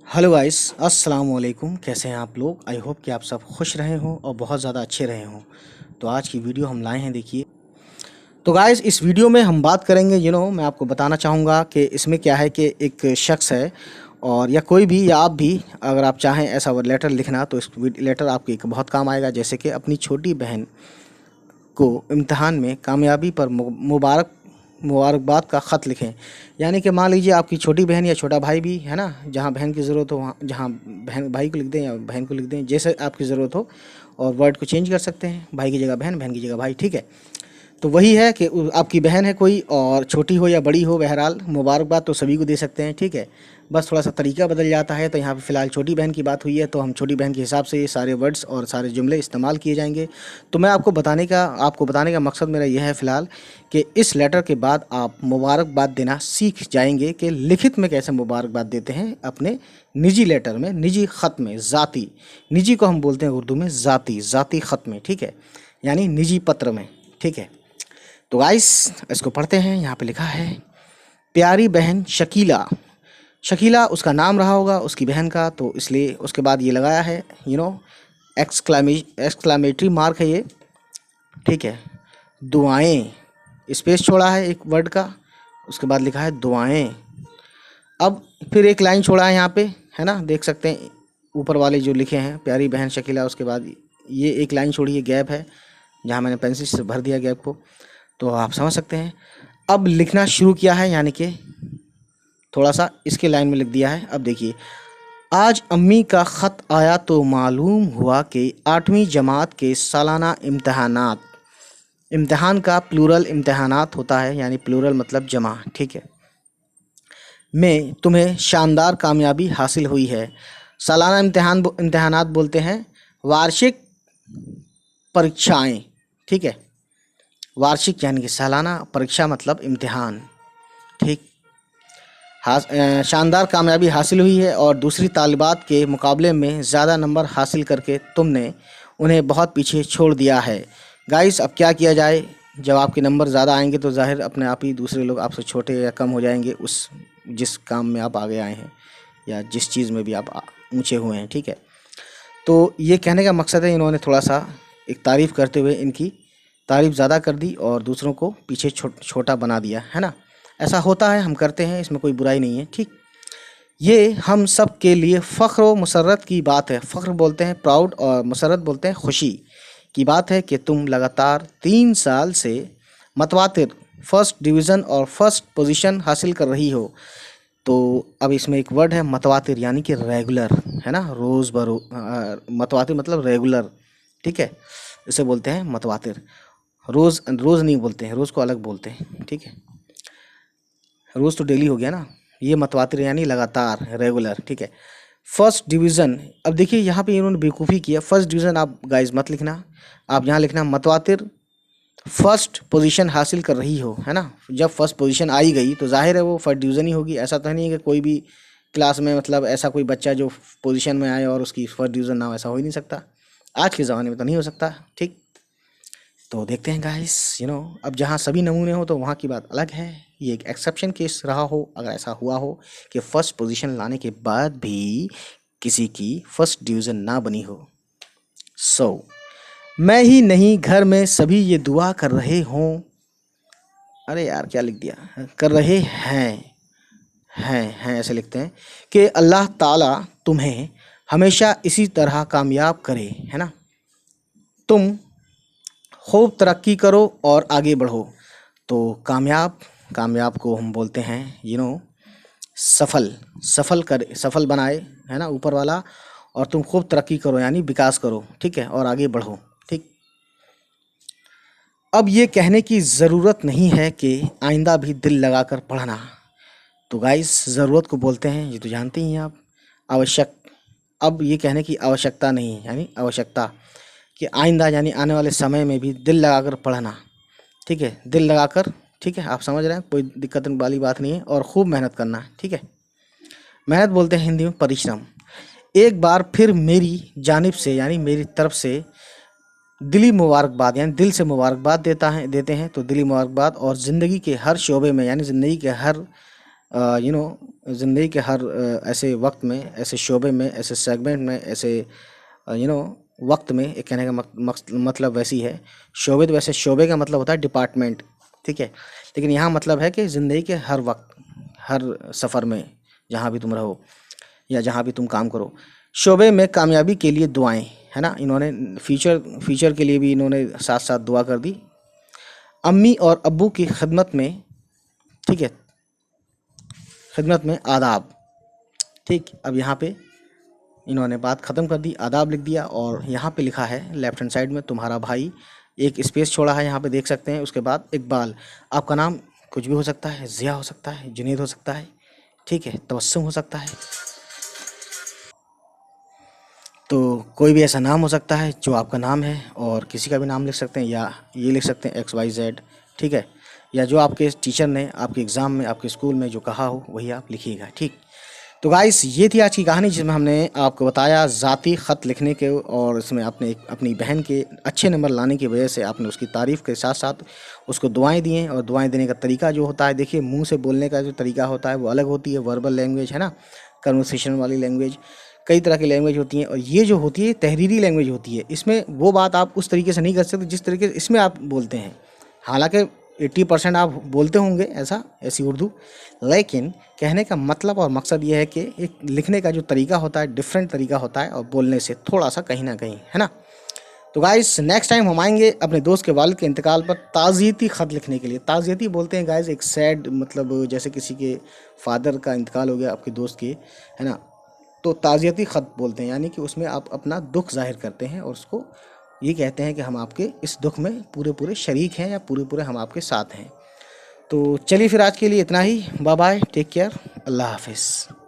Hello guys, अस्सलाम वालेकुम। कैसे हैं आप लोग? आई होप कि आप सब खुश रहे हों और बहुत ज़्यादा अच्छे रहे हों। तो आज की वीडियो हम लाए हैं, देखिए। तो गाइस, इस वीडियो में हम बात करेंगे, मैं आपको बताना चाहूँगा कि इसमें क्या है कि एक शख्स है, और या कोई भी या आप भी अगर आप चाहें ऐसा लेटर लिखना, तो इस लेटर आपके एक बहुत काम आएगा। जैसे कि अपनी छोटी बहन को इम्तिहान में कामयाबी पर मुबारकबाद का ख़त लिखें। यानी कि मान लीजिए आपकी छोटी बहन या छोटा भाई भी है ना, जहाँ बहन की ज़रूरत हो वहाँ, जहाँ बहन भाई को लिख दें या बहन को लिख दें, जैसे आपकी ज़रूरत हो। और वर्ड को चेंज कर सकते हैं, भाई की जगह बहन, बहन की जगह भाई, ठीक है। तो वही है कि आपकी बहन है कोई, और छोटी हो या बड़ी हो, बहरहाल मुबारकबाद तो सभी को दे सकते हैं, ठीक है। बस थोड़ा सा तरीका बदल जाता है। तो यहाँ पे फ़िलहाल छोटी बहन की बात हुई है, तो हम छोटी बहन के हिसाब से ये सारे वर्ड्स और सारे जुमले इस्तेमाल किए जाएंगे। तो मैं आपको बताने का मकसद मेरा यह है फ़िलहाल कि इस लेटर के बाद आप मुबारकबाद देना सीख जाएंगे कि लिखित में कैसे मुबारकबाद देते हैं अपने निजी लेटर में, निजी ख़त में, ज़ाती। निजी को हम बोलते हैं उर्दू में ज़ाती ख़त में, ठीक है, यानी निजी पत्र में, ठीक है। तो गाइस, इसको पढ़ते हैं। यहाँ पे लिखा है, प्यारी बहन शकीला। शकीला उसका नाम रहा होगा उसकी बहन का, तो इसलिए उसके बाद ये लगाया है, एक्सक्लामेटरी मार्क है ये, ठीक है। दुआएं, स्पेस छोड़ा है एक वर्ड का, उसके बाद लिखा है दुआएं। अब फिर एक लाइन छोड़ा है यहाँ पे, है ना, देख सकते हैं ऊपर वाले जो लिखे हैं, प्यारी बहन शकीला, उसके बाद ये एक लाइन छोड़ी है, गैप है, जहाँ मैंने पेंसिल से भर दिया गैप को, तो आप समझ सकते हैं। अब लिखना शुरू किया है, यानी कि थोड़ा सा इसके लाइन में लिख दिया है। अब देखिए, आज अम्मी का ख़त आया तो मालूम हुआ कि 8वीं जमात के सालाना इम्तहानात, इम्तहान का प्लूरल इम्तहानात होता है, यानी प्लूरल मतलब जमा, ठीक है, में तुम्हें शानदार कामयाबी हासिल हुई है। सालाना इम्तहानात बोलते हैं वार्षिक परीक्षाएं, ठीक है। वार्षिक यानी कि सालाना, परीक्षा मतलब इम्तिहान, ठीक। शानदार कामयाबी हासिल हुई है, और दूसरी तालिबात के मुकाबले में ज़्यादा नंबर हासिल करके तुमने उन्हें बहुत पीछे छोड़ दिया है। गाइस, अब क्या किया जाए, जब आपके नंबर ज़्यादा आएंगे तो जाहिर अपने आप ही दूसरे लोग आपसे छोटे या कम हो जाएंगे, उस जिस काम में आप आगे आए हैं या जिस चीज़ में भी आप ऊँचे हुए हैं, ठीक है। तो ये कहने का मकसद है, इन्होंने थोड़ा सा एक तारीफ़ करते हुए इनकी तारीफ़ ज़्यादा कर दी और दूसरों को पीछे छोटा बना दिया, है ना। ऐसा होता है, हम करते हैं, इसमें कोई बुराई नहीं है, ठीक। ये हम सब के लिए फ़ख्र व मुसर्रत की बात है। फ़ख्र बोलते हैं प्राउड, और मुसर्रत बोलते हैं खुशी की बात है कि तुम लगातार 3 साल से मतवातिर फर्स्ट डिवीज़न और फर्स्ट पोजीशन हासिल कर रही हो। तो अब इसमें एक वर्ड है मतवातिर, यानी कि रेगुलर, है ना, रोज़ बरोज़। मतवातिर मतलब रेगुलर, ठीक है, इसे बोलते हैं मतवातिर। रोज़ रोज़ नहीं बोलते हैं, रोज़ को अलग बोलते हैं, ठीक है। रोज़ तो डेली हो गया ना, ये मतवातिर यानी लगातार, रेगुलर, ठीक है। फर्स्ट डिवीज़न, अब देखिए यहाँ पे इन्होंने बेवकूफ़ी किया। फर्स्ट डिवीज़न आप गाइस मत लिखना, आप यहाँ लिखना मतवातिर फर्स्ट पोजीशन हासिल कर रही हो, है ना। जब फर्स्ट पोजीशन आई गई तो जाहिर है वो फर्स्ट डिवीज़न ही होगी। ऐसा तो नहीं है कि कोई भी क्लास में, मतलब ऐसा कोई बच्चा जो पोजीशन में आए और उसकी फर्स्ट डिवीज़न ना हो, ऐसा हो ही नहीं सकता। आज के ज़माने में तो नहीं हो सकता, ठीक। तो देखते हैं गाइस, अब जहाँ सभी नमूने हो तो वहाँ की बात अलग है। ये एक एक्सेप्शन केस रहा हो, अगर ऐसा हुआ हो कि फर्स्ट पोजीशन लाने के बाद भी किसी की फर्स्ट डिवीज़न ना बनी हो। मैं ही नहीं, घर में सभी ये दुआ कर रहे हों। अरे यार, क्या लिख दिया, कर रहे हैं ऐसे लिखते हैं कि अल्लाह ताला तुम्हें हमेशा इसी तरह कामयाब करे, है ना। तुम खूब तरक्की करो और आगे बढ़ो। तो कामयाब को हम बोलते हैं सफल बनाए, है ना, ऊपर वाला। और तुम खूब तरक्की करो यानी विकास करो, ठीक है, और आगे बढ़ो, ठीक। अब ये कहने की ज़रूरत नहीं है कि आइंदा भी दिल लगाकर पढ़ना। तो गाइस, ज़रूरत को बोलते हैं, ये तो जानते ही हैं आप, आवश्यक। अब ये कहने की आवश्यकता नहीं है, यानी आवश्यकता, कि आइंदा यानी आने वाले समय में भी दिल लगाकर पढ़ना, ठीक है, दिल लगाकर, ठीक है, आप समझ रहे हैं, कोई दिक्कत वाली बात नहीं है। और खूब मेहनत करना, ठीक है। मेहनत बोलते हैं हिंदी में परिश्रम। एक बार फिर मेरी जानिब से, यानी मेरी तरफ से दिली मुबारकबाद, यानी दिल से मुबारकबाद देते हैं, तो दिली मुबारकबाद। और ज़िंदगी के हर शोबे में, यानी ज़िंदगी के हर ज़िंदगी के हर ऐसे वक्त में, ऐसे शोबे में, ऐसे सेगमेंट में, ऐसे यू नो वक्त में, एक कहने का मतलब वैसी है। शोबे तो वैसे शोबे का मतलब होता है डिपार्टमेंट, ठीक है, लेकिन यहाँ मतलब है कि ज़िंदगी के हर वक्त, हर सफ़र में, जहाँ भी तुम रहो या जहाँ भी तुम काम करो, शोबे में कामयाबी के लिए दुआएं, है ना। इन्होंने फ्यूचर के लिए भी इन्होंने साथ साथ दुआ कर दी। अम्मी और अब्बू की खिदमत में, ठीक है, खिदमत में आदाब। ठीक, अब यहाँ पे इन्होंने बात ख़त्म कर दी, आदाब लिख दिया, और यहाँ पे लिखा है लेफ्ट हैंड साइड में तुम्हारा भाई, एक स्पेस छोड़ा है यहाँ पे देख सकते हैं। उसके बाद इकबाल, आपका नाम कुछ भी हो सकता है, ज़िया हो सकता है, जुनैद हो सकता है, ठीक है, तबस्सुम हो सकता है, तो कोई भी ऐसा नाम हो सकता है जो आपका नाम है, और किसी का भी नाम लिख सकते हैं, या ये लिख सकते हैं XYZ, ठीक है, या जो आपके टीचर ने आपके एग्ज़ाम में, आपके स्कूल में जो कहा हो वही आप लिखिएगा। ठीक, तो गाइस ये थी आज की कहानी, जिसमें हमने आपको बताया ज़ाती ख़त लिखने के, और इसमें आपने अपनी बहन के अच्छे नंबर लाने की वजह से आपने उसकी तारीफ़ के साथ साथ उसको दुआएं दी हैं। और दुआएं देने का तरीका जो होता है, देखिए मुंह से बोलने का जो तरीका होता है वो अलग होती है, वर्बल लैंग्वेज, है ना, कन्वर्सेशन वाली लैंग्वेज, कई तरह की लैंग्वेज होती हैं, और ये जो होती है तहरीरी लैंग्वेज होती है। इसमें वो बात आप उस तरीके से नहीं कर सकते जिस तरीके से इसमें आप बोलते हैं। हालांकि 80% आप बोलते होंगे ऐसी उर्दू, लेकिन कहने का मतलब और मकसद ये है कि एक लिखने का जो तरीका होता है डिफरेंट तरीका होता है, और बोलने से थोड़ा सा कहीं ना कहीं, है ना। तो गाइस नेक्स्ट टाइम हम आएंगे अपने दोस्त के वालिद के इंतकाल पर ताज़ियती ख़त लिखने के लिए। ताज़ियती बोलते हैं गाइस एक सैड, मतलब जैसे किसी के फादर का इंतकाल हो गया आपके दोस्त के, है ना, तो ताज़ियती ख़त बोलते हैं, यानी कि उसमें आप अपना दुख जाहिर करते हैं, और उसको ये कहते हैं कि हम आपके इस दुख में पूरे पूरे शरीक हैं, या पूरे पूरे हम आपके साथ हैं। तो चलिए फिर आज के लिए इतना ही, बाय बाय, टेक केयर, अल्लाह हाफिज़।